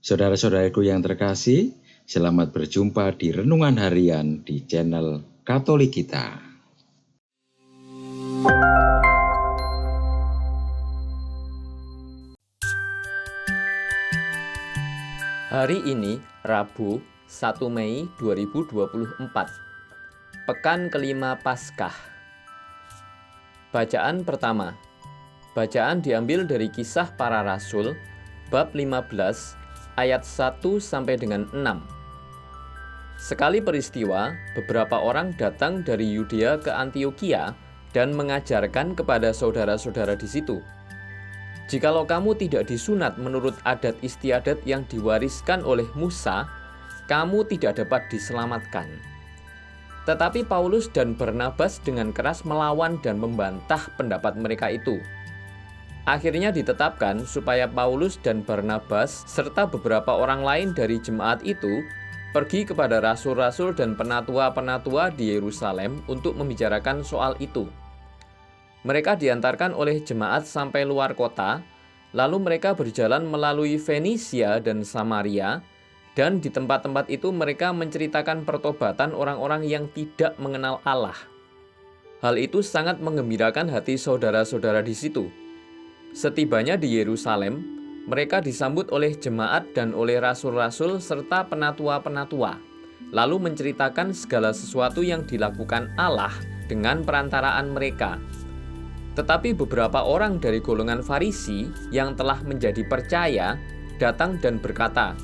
Saudara-saudaraku yang terkasih, selamat berjumpa di Renungan Harian di channel Katolik kita. Hari ini, Rabu, 1 Mei 2024, Pekan kelima Paskah. Bacaan pertama. Bacaan diambil dari Kisah Para Rasul, bab 15, ayat 1 sampai dengan 6. Sekali peristiwa, beberapa orang datang dari Yudea ke Antiokhia dan mengajarkan kepada saudara-saudara di situ, "Jikalau kamu tidak disunat menurut adat istiadat yang diwariskan oleh Musa, kamu tidak dapat diselamatkan." Tetapi Paulus dan Barnabas dengan keras melawan dan membantah pendapat mereka itu. Akhirnya ditetapkan supaya Paulus dan Barnabas serta beberapa orang lain dari jemaat itu pergi kepada rasul-rasul dan penatua-penatua di Yerusalem untuk membicarakan soal itu. Mereka diantarkan oleh jemaat sampai luar kota, lalu mereka berjalan melalui Fenisia dan Samaria, dan di tempat-tempat itu mereka menceritakan pertobatan orang-orang yang tidak mengenal Allah. Hal itu sangat menggembirakan hati saudara-saudara di situ. Setibanya di Yerusalem, mereka disambut oleh jemaat dan oleh rasul-rasul serta penatua-penatua, lalu menceritakan segala sesuatu yang dilakukan Allah dengan perantaraan mereka. Tetapi beberapa orang dari golongan Farisi yang telah menjadi percaya datang dan berkata,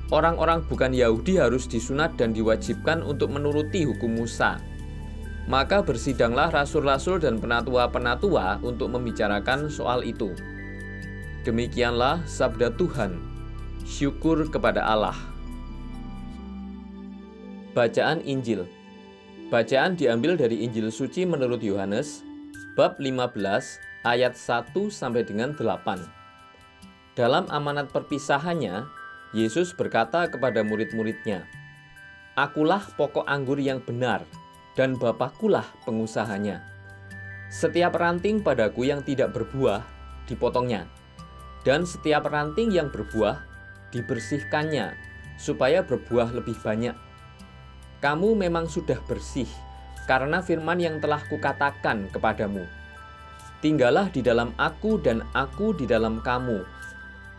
"Orang-orang bukan Yahudi harus disunat dan diwajibkan untuk menuruti hukum Musa." Maka bersidanglah rasul-rasul dan penatua-penatua untuk membicarakan soal itu. Demikianlah sabda Tuhan. Syukur kepada Allah. Bacaan Injil. Bacaan diambil dari Injil suci menurut Yohanes, bab 15, ayat 1 sampai dengan 8. Dalam amanat perpisahannya, Yesus berkata kepada murid-muridnya, "Akulah pokok anggur yang benar, dan Bapa-Kulah pengusahanya. Setiap ranting padaku yang tidak berbuah, dipotongnya, dan setiap ranting yang berbuah, dibersihkannya, supaya berbuah lebih banyak. Kamu memang sudah bersih, karena firman yang telah kukatakan kepadamu. Tinggallah di dalam aku dan aku di dalam kamu.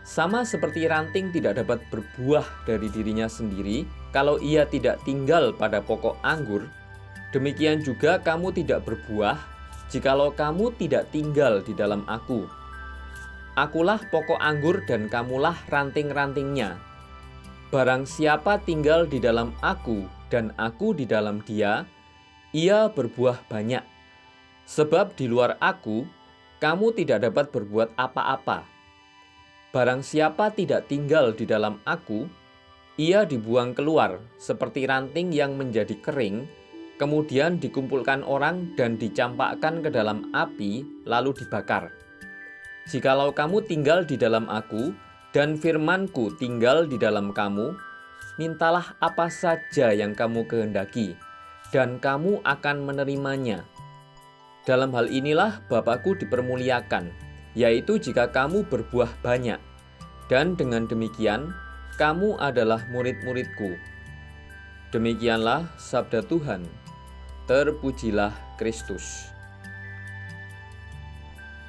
Sama seperti ranting tidak dapat berbuah dari dirinya sendiri kalau ia tidak tinggal pada pokok anggur, demikian juga kamu tidak berbuah jikalau kamu tidak tinggal di dalam aku. Akulah pokok anggur dan kamulah ranting-rantingnya. Barang siapa tinggal di dalam aku dan aku di dalam dia, ia berbuah banyak. Sebab di luar aku, kamu tidak dapat berbuat apa-apa. Barang siapa tidak tinggal di dalam aku, ia dibuang keluar seperti ranting yang menjadi kering, kemudian dikumpulkan orang dan dicampakkan ke dalam api, lalu dibakar. Jikalau kamu tinggal di dalam aku, dan firman-Ku tinggal di dalam kamu, mintalah apa saja yang kamu kehendaki, dan kamu akan menerimanya. Dalam hal inilah Bapa-Ku dipermuliakan, yaitu jika kamu berbuah banyak, dan dengan demikian kamu adalah murid-murid-Ku." Demikianlah sabda Tuhan. Terpujilah Kristus.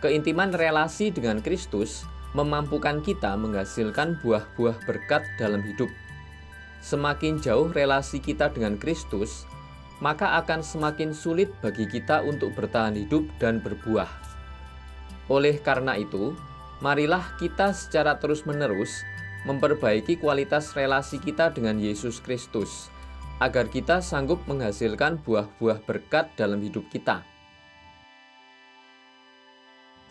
Keintiman relasi dengan Kristus memampukan kita menghasilkan buah-buah berkat dalam hidup. Semakin jauh relasi kita dengan Kristus, maka akan semakin sulit bagi kita untuk bertahan hidup dan berbuah. Oleh karena itu, marilah kita secara terus-menerus memperbaiki kualitas relasi kita dengan Yesus Kristus, agar kita sanggup menghasilkan buah-buah berkat dalam hidup kita.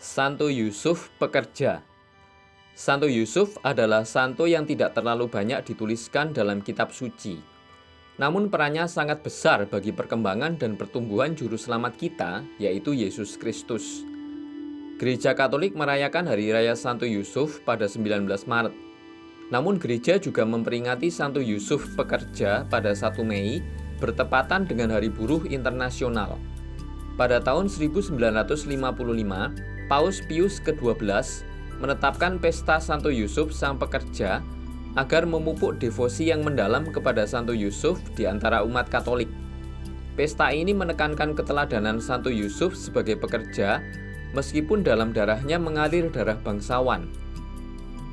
Santo Yusuf Pekerja. Santo Yusuf adalah santo yang tidak terlalu banyak dituliskan dalam kitab suci. Namun perannya sangat besar bagi perkembangan dan pertumbuhan juru selamat kita, yaitu Yesus Kristus. Gereja Katolik merayakan Hari Raya Santo Yusuf pada 19 Maret. Namun gereja juga memperingati Santo Yusuf Pekerja pada 1 Mei bertepatan dengan Hari Buruh Internasional. Pada tahun 1955, Paus Pius ke-12 menetapkan pesta Santo Yusuf Sang Pekerja agar memupuk devosi yang mendalam kepada Santo Yusuf di antara umat Katolik. Pesta ini menekankan keteladanan Santo Yusuf sebagai pekerja, meskipun dalam darahnya mengalir darah bangsawan.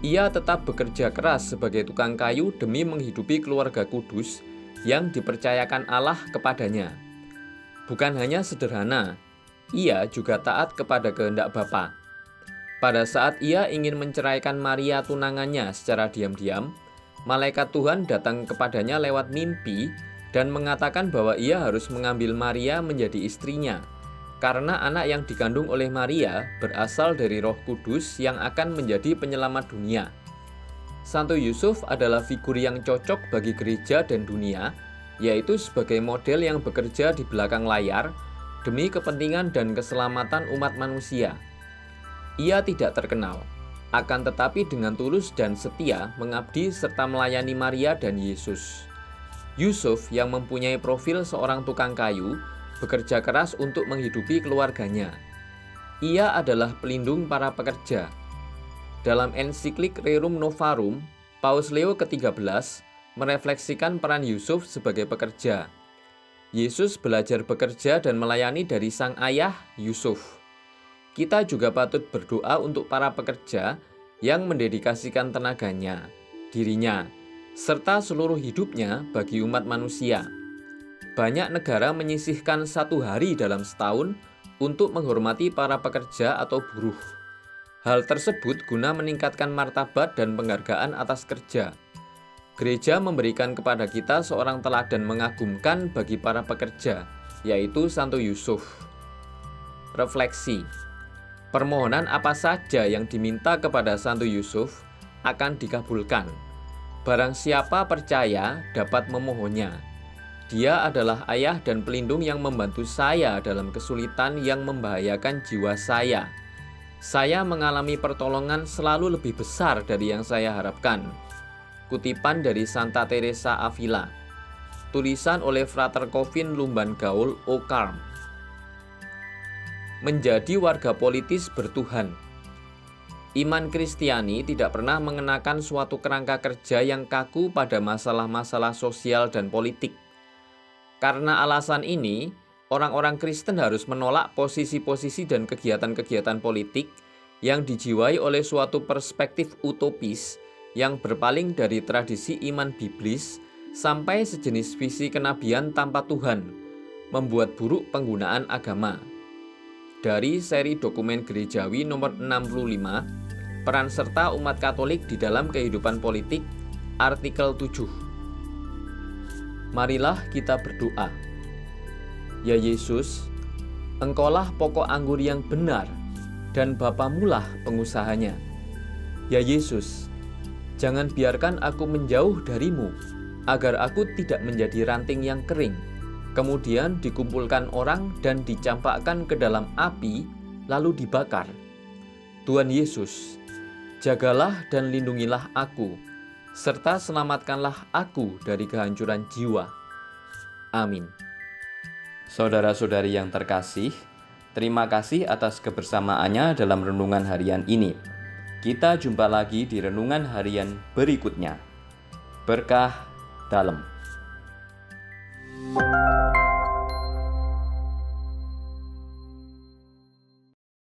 Ia tetap bekerja keras sebagai tukang kayu demi menghidupi keluarga kudus yang dipercayakan Allah kepadanya. Bukan hanya sederhana, ia juga taat kepada kehendak Bapa. Pada saat ia ingin menceraikan Maria tunangannya secara diam-diam, malaikat Tuhan datang kepadanya lewat mimpi dan mengatakan bahwa ia harus mengambil Maria menjadi istrinya, karena anak yang dikandung oleh Maria berasal dari Roh Kudus yang akan menjadi penyelamat dunia. Santo Yusuf adalah figur yang cocok bagi gereja dan dunia, yaitu sebagai model yang bekerja di belakang layar demi kepentingan dan keselamatan umat manusia. Ia tidak terkenal, akan tetapi dengan tulus dan setia mengabdi serta melayani Maria dan Yesus. Yusuf yang mempunyai profil seorang tukang kayu, bekerja keras untuk menghidupi keluarganya. Ia adalah pelindung para pekerja. Dalam ensiklik Rerum Novarum, Paus Leo ke-13 merefleksikan peran Yusuf sebagai pekerja. Yesus belajar bekerja dan melayani dari sang ayah Yusuf. Kita juga patut berdoa untuk para pekerja yang mendedikasikan tenaganya, dirinya, serta seluruh hidupnya bagi umat manusia. Banyak negara menyisihkan 1 hari dalam setahun untuk menghormati para pekerja atau buruh. Hal tersebut guna meningkatkan martabat dan penghargaan atas kerja. Gereja memberikan kepada kita seorang teladan mengagumkan bagi para pekerja, yaitu Santo Yusuf. Refleksi. Permohonan apa saja yang diminta kepada Santo Yusuf akan dikabulkan. Barang siapa percaya dapat memohonnya. Dia adalah ayah dan pelindung yang membantu saya dalam kesulitan yang membahayakan jiwa saya. Saya mengalami pertolongan selalu lebih besar dari yang saya harapkan. Kutipan dari Santa Teresa Avila. Tulisan oleh Frater Covin Lumban Gaul Okarm. Menjadi warga politis bertuhan. Iman Kristiani tidak pernah mengenakan suatu kerangka kerja yang kaku pada masalah-masalah sosial dan politik. Karena alasan ini, orang-orang Kristen harus menolak posisi-posisi dan kegiatan-kegiatan politik yang dijiwai oleh suatu perspektif utopis yang berpaling dari tradisi iman biblis sampai sejenis visi kenabian tanpa Tuhan, membuat buruk penggunaan agama. Dari seri dokumen gerejawi nomor 65, Peran serta umat Katolik di dalam kehidupan politik, artikel 7. Marilah kita berdoa. Ya Yesus, Engkaulah pokok anggur yang benar, dan Bapamulah pengusahanya. Ya Yesus, jangan biarkan aku menjauh darimu, agar aku tidak menjadi ranting yang kering, kemudian dikumpulkan orang dan dicampakkan ke dalam api, lalu dibakar. Tuhan Yesus, jagalah dan lindungilah aku, serta selamatkanlah aku dari kehancuran jiwa. Amin. Saudara-saudari yang terkasih, terima kasih atas kebersamaannya dalam renungan harian ini. Kita jumpa lagi di renungan harian berikutnya. Berkah dalam.